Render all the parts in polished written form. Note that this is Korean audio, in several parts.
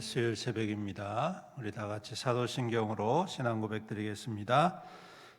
수요일 새벽입니다. 우리 다 같이 사도신경으로 신앙 고백 드리겠습니다.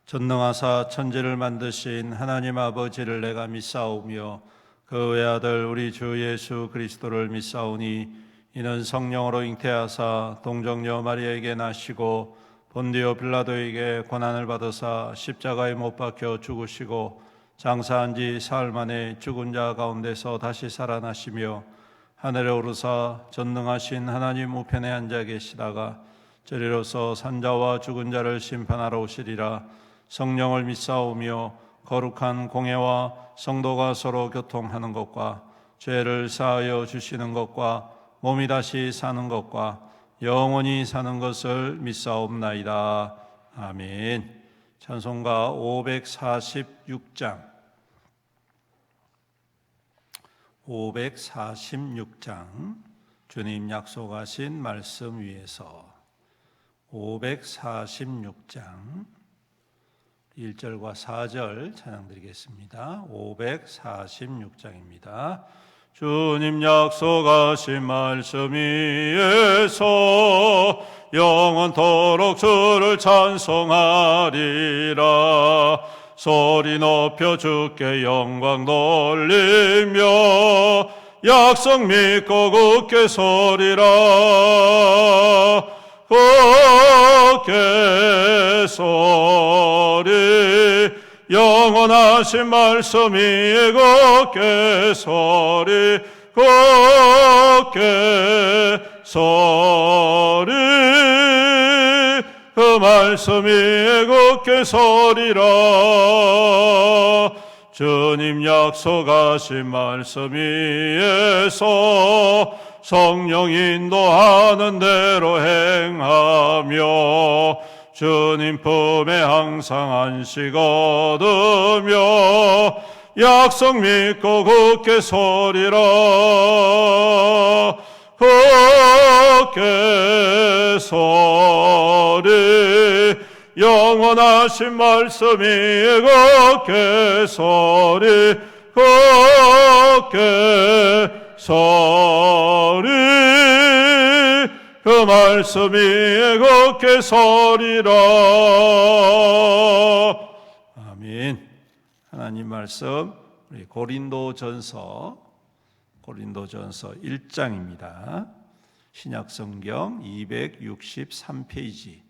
전능하사 천지를 만드신 하나님 아버지를 내가 믿사오며 그 외아들 우리 주 예수 그리스도를 믿사오니 이는 성령으로 잉태하사 동정녀 마리아에게 나시고 본디오 빌라도에게 고난을 받으사 십자가에 못 박혀 죽으시고 장사한 지 사흘 만에 죽은 자 가운데서 다시 살아나시며 하늘에 오르사 전능하신 하나님 우편에 앉아 계시다가 저리로서 산자와 죽은 자를 심판하러 오시리라. 성령을 믿사오며 거룩한 공회와 성도가 서로 교통하는 것과 죄를 사하여 주시는 것과 몸이 다시 사는 것과 영원히 사는 것을 믿사옵나이다. 아멘. 찬송가 546장 546장 주님 약속하신 말씀 위에서 546장 1절과 4절 찬양 드리겠습니다. 546장입니다. 주님 약속하신 말씀 위에서 영원토록 주를 찬송하리라. 소리 높여 주께 영광 돌리며 약속 믿고 굳게 서리라. 굳게 서리 영원하신 말씀 위에 굳게 서리. 굳게 서리 그 말씀 위에 굳게 서리라. 주님 약속하신 말씀 위에서 성령 인도하는 대로 행하며 주님 품에 항상 안식 얻으며 약속 믿고 굳게 서리라. 굳게 서리 영원하신 말씀 위에 굳게 서리. 굳게 서리 그 말씀 위에 굳게 서리라. 아멘. 하나님 말씀 우리 고린도전서 1장입니다. 신약성경 263페이지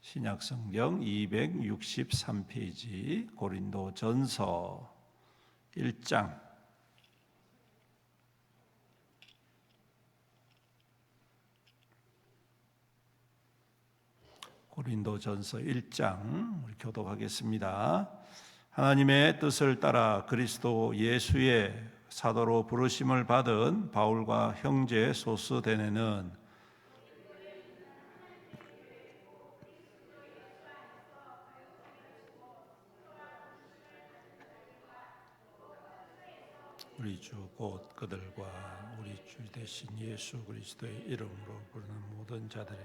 신약성경 263페이지 고린도전서 1장 고린도전서 1장 우리 교독하겠습니다. 하나님의 뜻을 따라 그리스도 예수의 사도로 부르심을 받은 바울과 형제 소스데네는 우리 주 곧 그들과 우리 주 대신 예수 그리스도의 이름으로 부르는 모든 자들의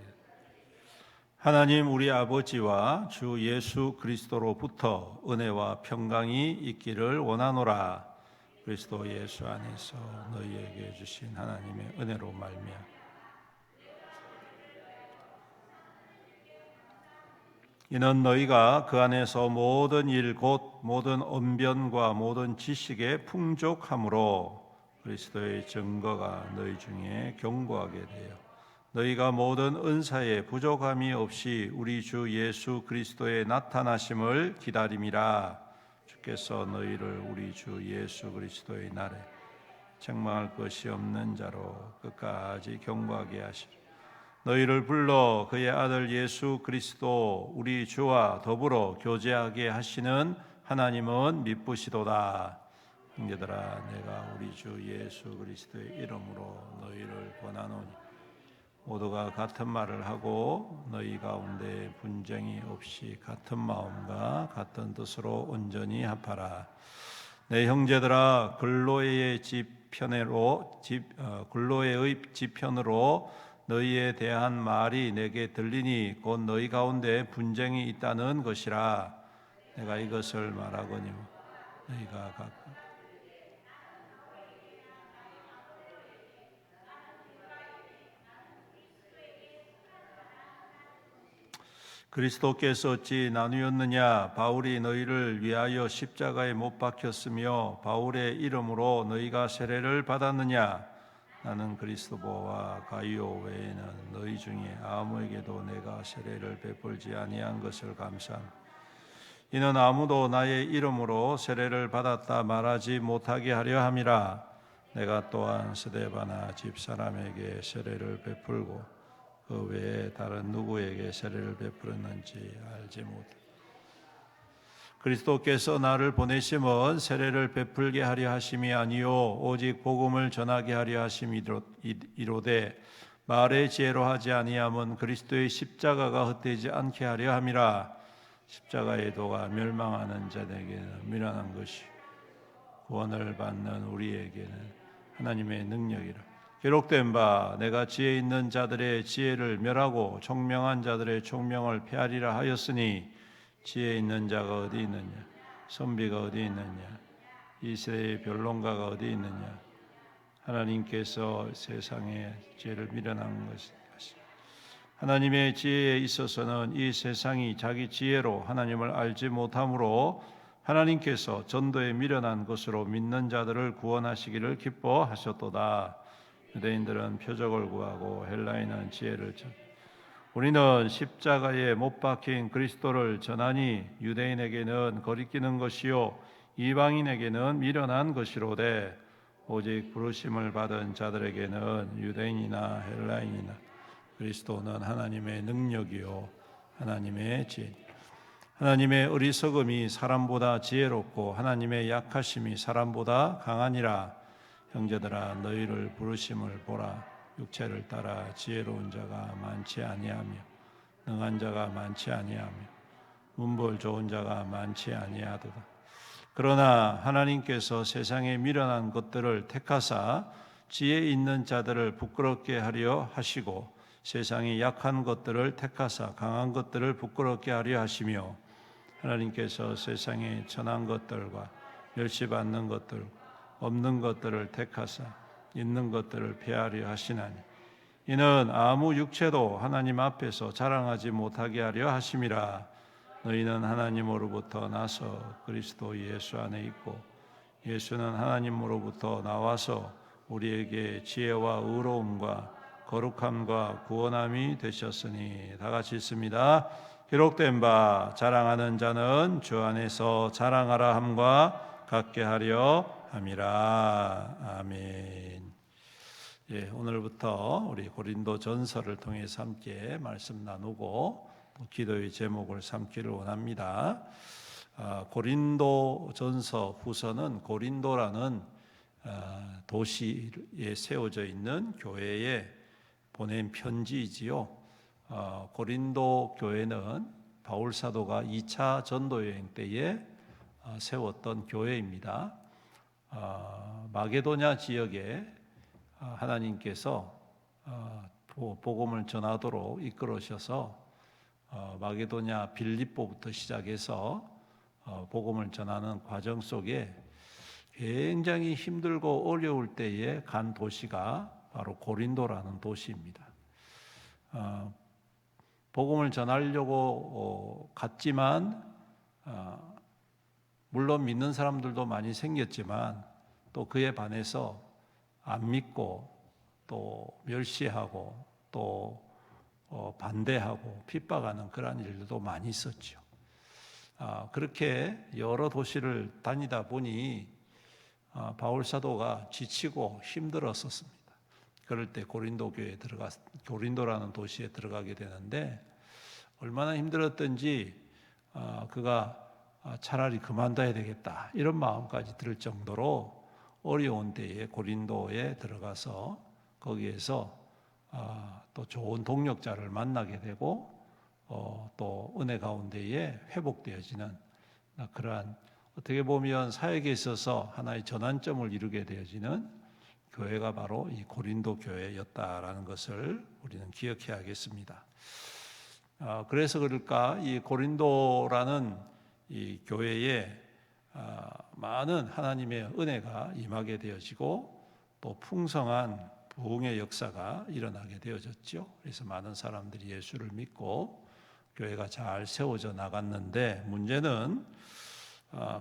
하나님 우리 아버지와 주 예수 그리스도로부터 은혜와 평강이 있기를 원하노라. 그리스도 예수 안에서 너희에게 주신 하나님의 은혜로 말미암아 이는 너희가 그 안에서 모든 일 곧 모든 언변과 모든 지식에 풍족함으로 그리스도의 증거가 너희 중에 견고하게 되어 너희가 모든 은사에 부족함이 없이 우리 주 예수 그리스도의 나타나심을 기다림이라. 주께서 너희를 우리 주 예수 그리스도의 날에 책망할 것이 없는 자로 끝까지 견고하게 하시리라. 너희를 불러 그의 아들 예수 그리스도 우리 주와 더불어 교제하게 하시는 하나님은 미쁘시도다. 형제들아 내가 우리 주 예수 그리스도의 이름으로 너희를 권하노니 모두가 같은 말을 하고 너희 가운데 분쟁이 없이 같은 마음과 같은 뜻으로 온전히 합하라. 내 형제들아 근로의 지편으로 너희에 대한 말이 내게 들리니 곧 너희 가운데 분쟁이 있다는 것이라. 내가 이것을 말하거니와 너희가 각각 그리스도께서 어찌 나누었느냐? 바울이 너희를 위하여 십자가에 못 박혔으며 바울의 이름으로 너희가 세례를 받았느냐? 나는 그리스도와 가이오 외에는 너희 중에 아무에게도 내가 세례를 베풀지 아니한 것을 감사합니다. 이는 아무도 나의 이름으로 세례를 받았다 말하지 못하게 하려 함이라. 내가 또한 스데바나 집사람에게 세례를 베풀고 그 외에 다른 누구에게 세례를 베풀었는지 알지 못해. 그리스도께서 나를 보내심은 세례를 베풀게 하려 하심이 아니요 오직 복음을 전하게 하려 하심이로되 말의 지혜로 하지 아니함은 그리스도의 십자가가 헛되지 않게 하려 함이라. 십자가의 도가 멸망하는 자에게는 미련한 것이 구원을 받는 우리에게는 하나님의 능력이라. 기록된 바 내가 지혜 있는 자들의 지혜를 멸하고 총명한 자들의 총명을 폐하리라 하였으니 지혜 있는 자가 어디 있느냐? 선비가 어디 있느냐? 이 세대의 변론가가 어디 있느냐? 하나님께서 세상의 지혜를 미련한 것이 하나님의 지혜에 있어서는 이 세상이 자기 지혜로 하나님을 알지 못하므로 하나님께서 전도에 미련한 것으로 믿는 자들을 구원하시기를 기뻐하셨도다. 유대인들은 표적을 구하고 헬라인은 지혜를 찾. 우리는 십자가에 못 박힌 그리스도를 전하니 유대인에게는 거리끼는 것이요 이방인에게는 미련한 것이로되 오직 부르심을 받은 자들에게는 유대인이나 헬라인이나 그리스도는 하나님의 능력이요 하나님의 지혜. 하나님의 어리석음이 사람보다 지혜롭고 하나님의 약하심이 사람보다 강하니라. 형제들아 너희를 부르심을 보라. 육체를 따라 지혜로운 자가 많지 아니하며 능한 자가 많지 아니하며 문벌 좋은 자가 많지 아니하도다. 그러나 하나님께서 세상에 미련한 것들을 택하사 지혜 있는 자들을 부끄럽게 하려 하시고 세상에 약한 것들을 택하사 강한 것들을 부끄럽게 하려 하시며 하나님께서 세상에 천한 것들과 멸시받는 것들 없는 것들을 택하사 있는 것들을 폐하려 하시나니 이는 아무 육체도 하나님 앞에서 자랑하지 못하게 하려 하심이라. 너희는 하나님으로부터 나서 그리스도 예수 안에 있고 예수는 하나님으로부터 나와서 우리에게 지혜와 의로움과 거룩함과 구원함이 되셨으니. 다 같이 읽습니다. 기록된 바 자랑하는 자는 주 안에서 자랑하라 함과 같게 하려 함이라. 아멘. 예, 오늘부터 우리 고린도 전서를 통해서 함께 말씀 나누고 또 기도의 제목을 삼기를 원합니다. 고린도 전서 후서는 고린도라는 도시에 세워져 있는 교회에 보낸 편지이지요. 고린도 교회는 바울 사도가 2차 전도 여행 때에 세웠던 교회입니다. 마게도냐 지역에 하나님께서 복음을 전하도록 이끌으셔서 마게도냐 빌립보부터 시작해서 복음을 전하는 과정 속에 굉장히 힘들고 어려울 때에 간 도시가 바로 고린도라는 도시입니다. 복음을 전하려고 갔지만 물론 믿는 사람들도 많이 생겼지만 또 그에 반해서 안 믿고 또 멸시하고 또 반대하고 핍박하는 그런 일들도 많이 있었죠. 그렇게 여러 도시를 다니다 보니 바울 사도가 지치고 힘들었었습니다. 그럴 때 고린도라는 도시에 들어가게 되는데 얼마나 힘들었던지 그가 차라리 그만둬야 되겠다 이런 마음까지 들 정도로 어려운 때에 고린도에 들어가서 거기에서 또 좋은 동역자를 만나게 되고 또 은혜 가운데에 회복되어지는 그러한 어떻게 보면 사역에 있어서 하나의 전환점을 이루게 되어지는 교회가 바로 이 고린도 교회였다라는 것을 우리는 기억해야겠습니다. 그래서 그럴까 이 고린도라는 이 교회에 많은 하나님의 은혜가 임하게 되어지고 또 풍성한 부흥의 역사가 일어나게 되어졌죠. 그래서 많은 사람들이 예수를 믿고 교회가 잘 세워져 나갔는데 문제는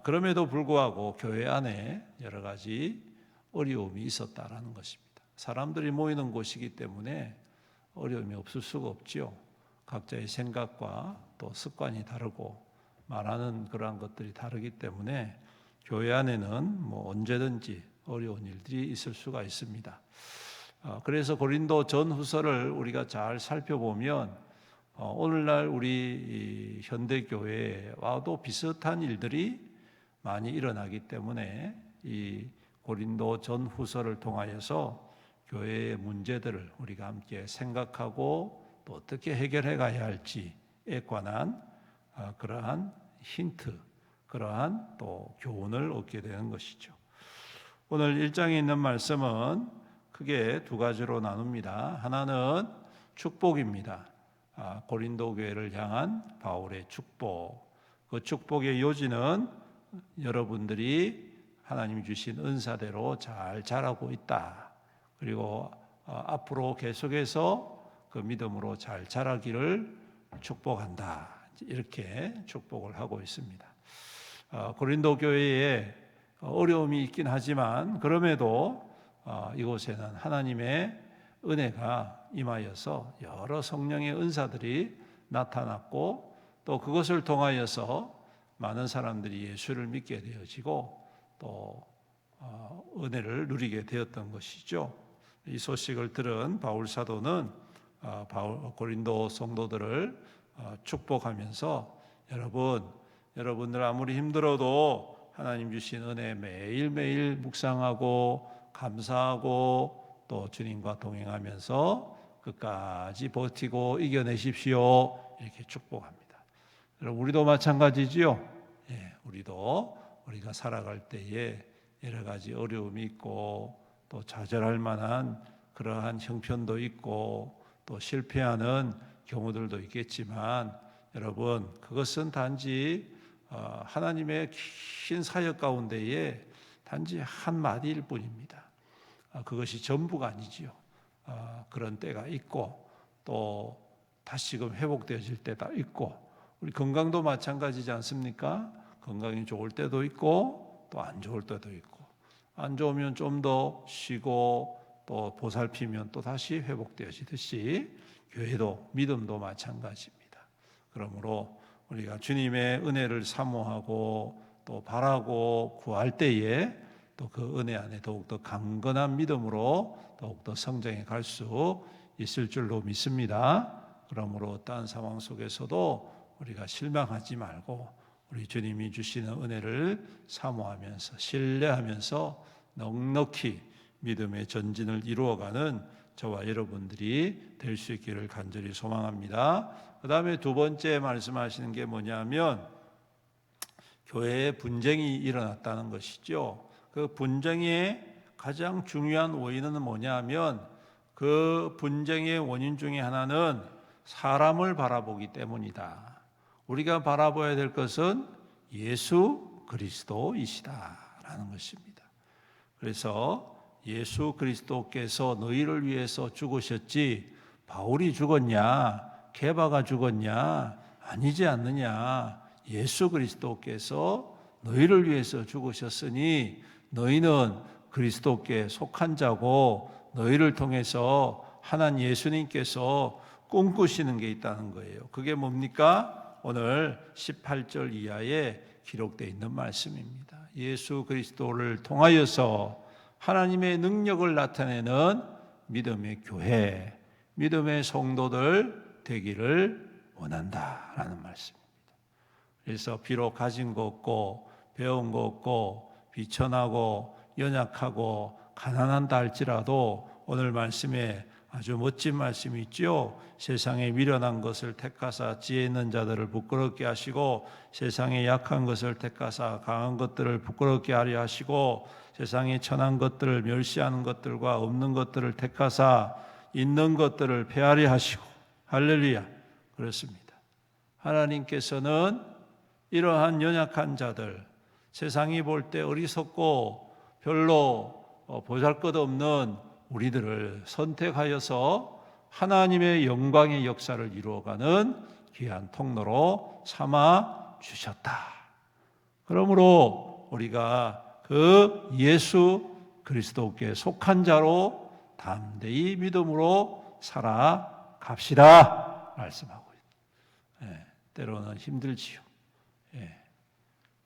그럼에도 불구하고 교회 안에 여러 가지 어려움이 있었다라는 것입니다. 사람들이 모이는 곳이기 때문에 어려움이 없을 수가 없지요. 각자의 생각과 또 습관이 다르고 말하는 그러한 것들이 다르기 때문에 교회 안에는 언제든지 어려운 일들이 있을 수가 있습니다. 그래서 고린도 전후서를 우리가 잘 살펴보면 오늘날 우리 현대교회와도 비슷한 일들이 많이 일어나기 때문에 이 고린도 전후서를 통하여서 교회의 문제들을 우리가 함께 생각하고 또 어떻게 해결해 가야 할지에 관한 그러한 힌트, 그러한 또 교훈을 얻게 되는 것이죠. 오늘 1장에 있는 말씀은 크게 두 가지로 나눕니다. 하나는 축복입니다. 고린도 교회를 향한 바울의 축복. 그 축복의 요지는 여러분들이 하나님 주신 은사대로 잘 자라고 있다. 그리고 앞으로 계속해서 그 믿음으로 잘 자라기를 축복한다. 이렇게 축복을 하고 있습니다. 고린도 교회에 어려움이 있긴 하지만 그럼에도 이곳에는 하나님의 은혜가 임하여서 여러 성령의 은사들이 나타났고 또 그것을 통하여서 많은 사람들이 예수를 믿게 되어지고 또 은혜를 누리게 되었던 것이죠. 이 소식을 들은 바울 사도는 고린도 성도들을 축복하면서 여러분들 아무리 힘들어도 하나님 주신 은혜 매일매일 묵상하고 감사하고 또 주님과 동행하면서 끝까지 버티고 이겨내십시오. 이렇게 축복합니다. 여러분 우리도 마찬가지지요. 우리가 살아갈 때에 여러 가지 어려움이 있고 또 좌절할 만한 그러한 형편도 있고 또 실패하는 경우들도 있겠지만 여러분 그것은 단지 하나님의 긴 사역 가운데에 단지 한 마디일 뿐입니다. 그것이 전부가 아니지요. 그런 때가 있고 또 다시금 회복되어질 때가 있고 우리 건강도 마찬가지지 않습니까? 건강이 좋을 때도 있고 또 안 좋을 때도 있고 안 좋으면 좀 더 쉬고 또 보살피면 또 다시 회복되어지듯이 교회도 믿음도 마찬가지입니다. 그러므로 우리가 주님의 은혜를 사모하고 또 바라고 구할 때에 또 그 은혜 안에 더욱더 강건한 믿음으로 더욱더 성장해 갈 수 있을 줄로 믿습니다. 그러므로 어떠한 상황 속에서도 우리가 실망하지 말고 우리 주님이 주시는 은혜를 사모하면서 신뢰하면서 넉넉히 믿음의 전진을 이루어가는 저와 여러분들이 될 수 있기를 간절히 소망합니다. 그 다음에 두 번째 말씀하시는 게 뭐냐면 교회에 분쟁이 일어났다는 것이죠. 그 분쟁의 가장 중요한 원인은 뭐냐면 그 분쟁의 원인 중에 하나는 사람을 바라보기 때문이다. 우리가 바라봐야 될 것은 예수 그리스도이시다라는 것입니다. 그래서 예수 그리스도께서 너희를 위해서 죽으셨지 바울이 죽었냐 게바가 죽었냐 아니지 않느냐. 예수 그리스도께서 너희를 위해서 죽으셨으니 너희는 그리스도께 속한 자고 너희를 통해서 하나님 예수님께서 꿈꾸시는 게 있다는 거예요. 그게 뭡니까? 오늘 18절 이하에 기록되어 있는 말씀입니다. 예수 그리스도를 통하여서 하나님의 능력을 나타내는 믿음의 교회, 믿음의 성도들 되기를 원한다라는 말씀입니다. 그래서 비록 가진 거 없고 배운 거 없고 비천하고 연약하고 가난한다 할지라도 오늘 말씀에 아주 멋진 말씀이 있죠. 세상에 미련한 것을 택하사 지혜 있는 자들을 부끄럽게 하시고 세상에 약한 것을 택하사 강한 것들을 부끄럽게 하려 하시고 세상에 천한 것들을 멸시하는 것들과 없는 것들을 택하사 있는 것들을 폐하려 하시고 할렐루야. 그렇습니다. 하나님께서는 이러한 연약한 자들, 세상이 볼 때 어리석고 별로 보잘것없는 우리들을 선택하여서 하나님의 영광의 역사를 이루어가는 귀한 통로로 삼아 주셨다. 그러므로 우리가 그 예수 그리스도께 속한 자로 담대히 믿음으로 살아갑시다 말씀하고 있어요. 때로는 힘들지요.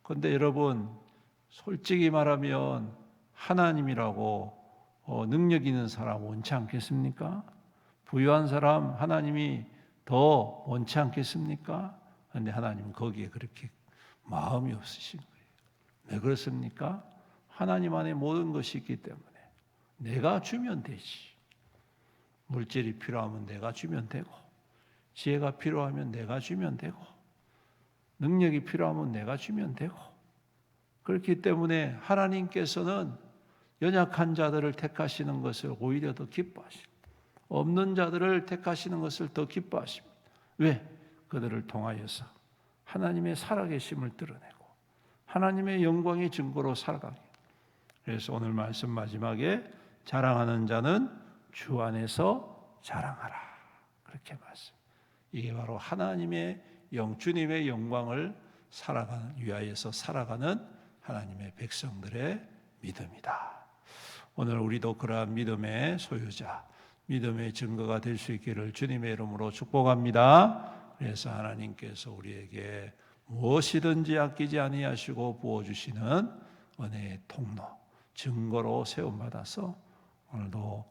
그런데 여러분, 솔직히 말하면 하나님이라고 능력 있는 사람 원치 않겠습니까? 부유한 사람 하나님이 더 원치 않겠습니까? 그런데 하나님은 거기에 그렇게 마음이 없으신 거예요. 왜 그렇습니까? 하나님 안에 모든 것이 있기 때문에 내가 주면 되지. 물질이 필요하면 내가 주면 되고, 지혜가 필요하면 내가 주면 되고, 능력이 필요하면 내가 주면 되고, 그렇기 때문에 하나님께서는 연약한 자들을 택하시는 것을 오히려 더 기뻐하십니다. 없는 자들을 택하시는 것을 더 기뻐하십니다. 왜? 그들을 통하여서 하나님의 살아계심을 드러내고 하나님의 영광의 증거로 살아가기. 그래서 오늘 말씀 마지막에 자랑하는 자는 주 안에서 자랑하라. 그렇게 말씀. 이게 바로 하나님의 주님의 영광을 위하여서 살아가는 하나님의 백성들의 믿음이다. 오늘 우리도 그러한 믿음의 소유자, 믿음의 증거가 될 수 있기를 주님의 이름으로 축복합니다. 그래서 하나님께서 우리에게 무엇이든지 아끼지 아니하시고 부어주시는 은혜의 통로, 증거로 세움받아서 오늘도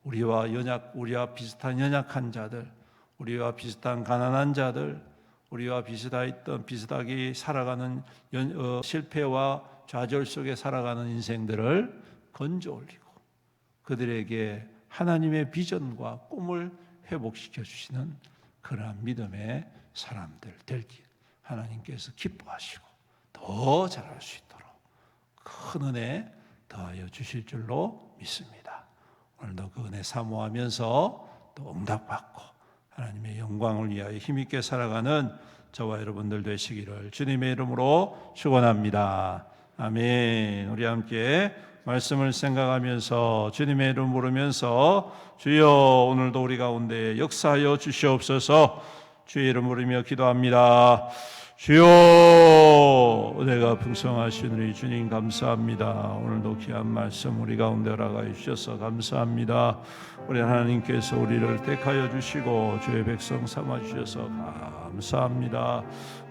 우리와 비슷한 연약한 자들, 우리와 비슷한 가난한 자들, 우리와 비슷하게 살아가는 실패와 좌절 속에 살아가는 인생들을 건져 올리고 그들에게 하나님의 비전과 꿈을 회복시켜 주시는 그러한 믿음의 사람들 되길 하나님께서 기뻐하시고 더 잘할 수 있도록 큰 은혜 더하여 주실 줄로 믿습니다. 오늘도 그 은혜 사모하면서 또 응답받고 하나님의 영광을 위하여 힘있게 살아가는 저와 여러분들 되시기를 주님의 이름으로 축원합니다. 아멘. 우리 함께 말씀을 생각하면서 주님의 이름 부르면서 주여 오늘도 우리 가운데 역사하여 주시옵소서. 주의 이름 부르며 기도합니다. 주여, 내가 풍성하신 우리 주님 감사합니다. 오늘도 귀한 말씀 우리 가운데 허락하여 주셔서 감사합니다. 우리 하나님께서 우리를 택하여 주시고 주의 백성 삼아 주셔서 감사합니다.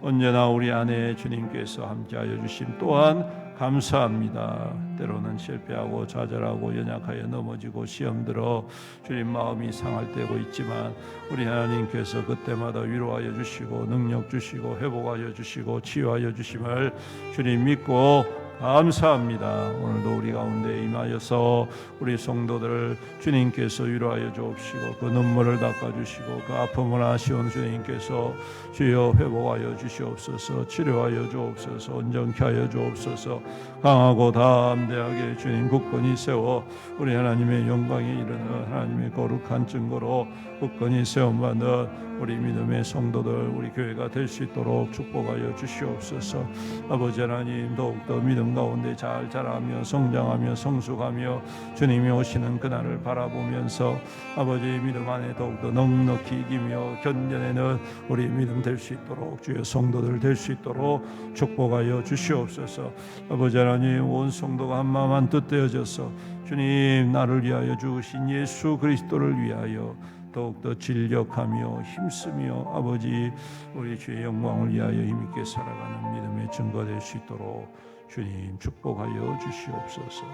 언제나 우리 안에 주님께서 함께하여 주심 또한 감사합니다. 때로는 실패하고 좌절하고 연약하여 넘어지고 시험 들어 주님 마음이 상할 때고 있지만 우리 하나님께서 그때마다 위로하여 주시고 능력 주시고 회복하여 주시고 치유하여 주심을 주님 믿고 감사합니다. 오늘도 우리 가운데 임하여서 우리 성도들을 주님께서 위로하여 주옵시고 그 눈물을 닦아주시고 그 아픔을 아쉬운 주님께서 주여 회복하여 주시옵소서. 치료하여 주옵소서. 온전케 하여 주옵소서. 강하고 담대하게 주님 굳건히 세워 우리 하나님의 영광에 이르는 하나님의 거룩한 증거로 굳건히 세움받는 우리 믿음의 성도들 우리 교회가 될 수 있도록 축복하여 주시옵소서. 아버지 하나님 더욱더 믿음 가운데 잘 자라며 성장하며 성숙하며 주님이 오시는 그날을 바라보면서 아버지 믿음 안에 더욱더 넉넉히 이기며 견뎌내는 우리 믿음 될 수 있도록 주의 성도들 될 수 있도록 축복하여 주시옵소서. 아버지 하나님 온 성도가 한 마음 한 뜻 되어져서 주님 나를 위하여 주신 예수 그리스도를 위하여 더욱더 진력하며 힘쓰며 아버지 우리 주의 영광을 위하여 힘있게 살아가는 믿음의 증거 될 수 있도록 주님 축복하여 주시옵소서.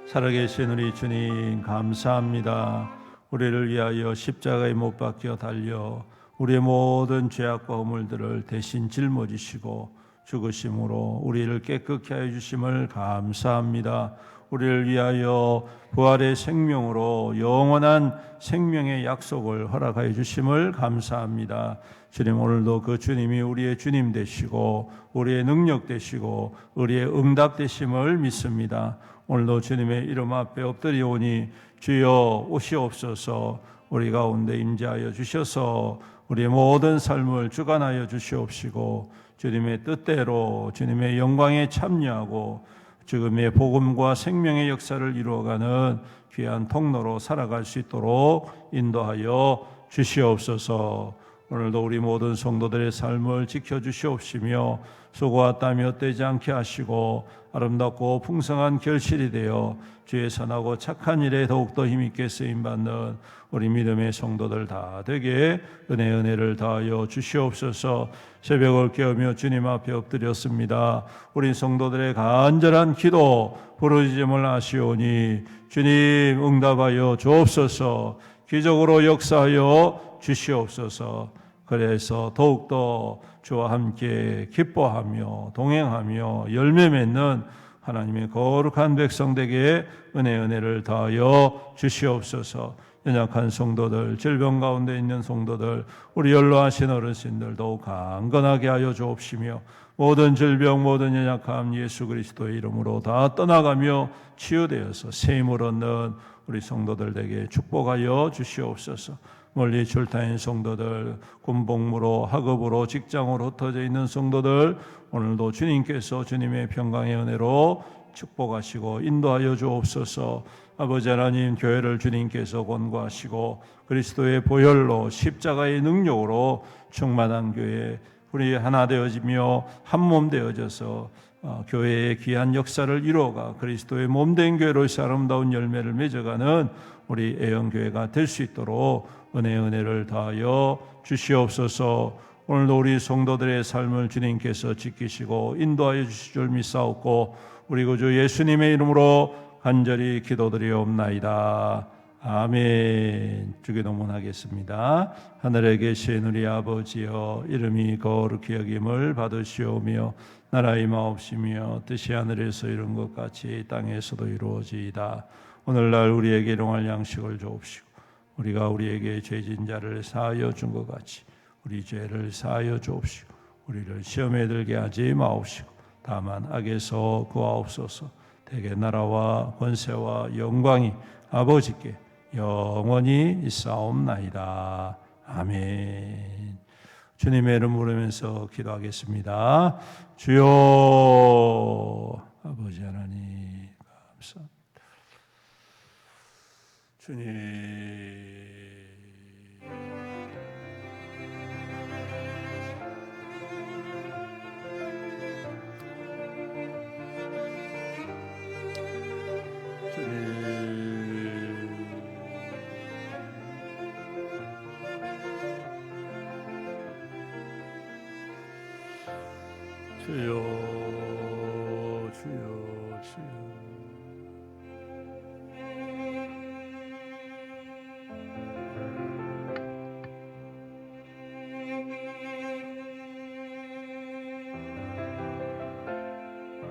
살아계신 우리 주님 감사합니다. 우리를 위하여 십자가에 못 박혀 달려 우리의 모든 죄악과 허물들을 대신 짊어지시고 죽으심으로 우리를 깨끗게 하여 주심을 감사합니다. 우리를 위하여 부활의 생명으로 영원한 생명의 약속을 허락하여 주심을 감사합니다. 주님 오늘도 그 주님이 우리의 주님 되시고 우리의 능력 되시고 우리의 응답 되심을 믿습니다. 오늘도 주님의 이름 앞에 엎드리오니 주여 오시옵소서. 우리 가운데 임재하여 주셔서 우리의 모든 삶을 주관하여 주시옵시고 주님의 뜻대로 주님의 영광에 참여하고 지금의 복음과 생명의 역사를 이루어가는 귀한 통로로 살아갈 수 있도록 인도하여 주시옵소서. 오늘도 우리 모든 성도들의 삶을 지켜주시옵시며 수고와 땀이 헛되지 않게 하시고 아름답고 풍성한 결실이 되어 주의 선하고 착한 일에 더욱더 힘있게 쓰임받는 우리 믿음의 성도들 다 되게 은혜를 다하여 주시옵소서. 새벽을 깨우며 주님 앞에 엎드렸습니다. 우리 성도들의 간절한 기도 부르짖음을 아시오니 주님 응답하여 주옵소서. 기적으로 역사하여 주시옵소서. 그래서 더욱더 주와 함께 기뻐하며 동행하며 열매 맺는 하나님의 거룩한 백성되게 은혜를 다하여 주시옵소서. 연약한 성도들, 질병 가운데 있는 성도들, 우리 연로하신 어르신들 더욱 강건하게 하여 주옵시며 모든 질병, 모든 연약함 예수 그리스도의 이름으로 다 떠나가며 치유되어서 새 힘을 얻는 우리 성도들에게 축복하여 주시옵소서. 멀리 출타인 성도들, 군복무로 학업으로 직장으로 흩어져 있는 성도들 오늘도 주님께서 주님의 평강의 은혜로 축복하시고 인도하여 주옵소서. 아버지 하나님, 교회를 주님께서 권고하시고 그리스도의 보혈로 십자가의 능력으로 충만한 교회, 우리 하나 되어지며 한 몸 되어져서 교회의 귀한 역사를 이루어가 그리스도의 몸된 교회로서 아름다운 열매를 맺어가는 우리 애영교회가 될 수 있도록 은혜를 다하여 주시옵소서. 오늘도 우리 성도들의 삶을 주님께서 지키시고 인도하여 주실 줄 믿사옵고 우리 구주 예수님의 이름으로 간절히 기도드리옵나이다. 아멘. 주기도문하겠습니다. 하늘에 계신 우리 아버지여, 이름이 거룩히 여김을 받으시오며 나라의 임하옵시며 뜻이 하늘에서 이룬 것 같이 땅에서도 이루어지이다. 오늘날 우리에게 일용할 양식을 주옵시고 우리가 우리에게 죄진 자를 사하여 준 것 같이 우리 죄를 사하여 주옵시고 우리를 시험에 들게 하지 마옵시고 다만 악에서 구하옵소서. 대개 나라와 권세와 영광이 아버지께 영원히 있사옵나이다. 아멘. 주님의 이름 부르면서 기도하겠습니다. 주여, 아버지 하나님 감사합니다. 주님, 주여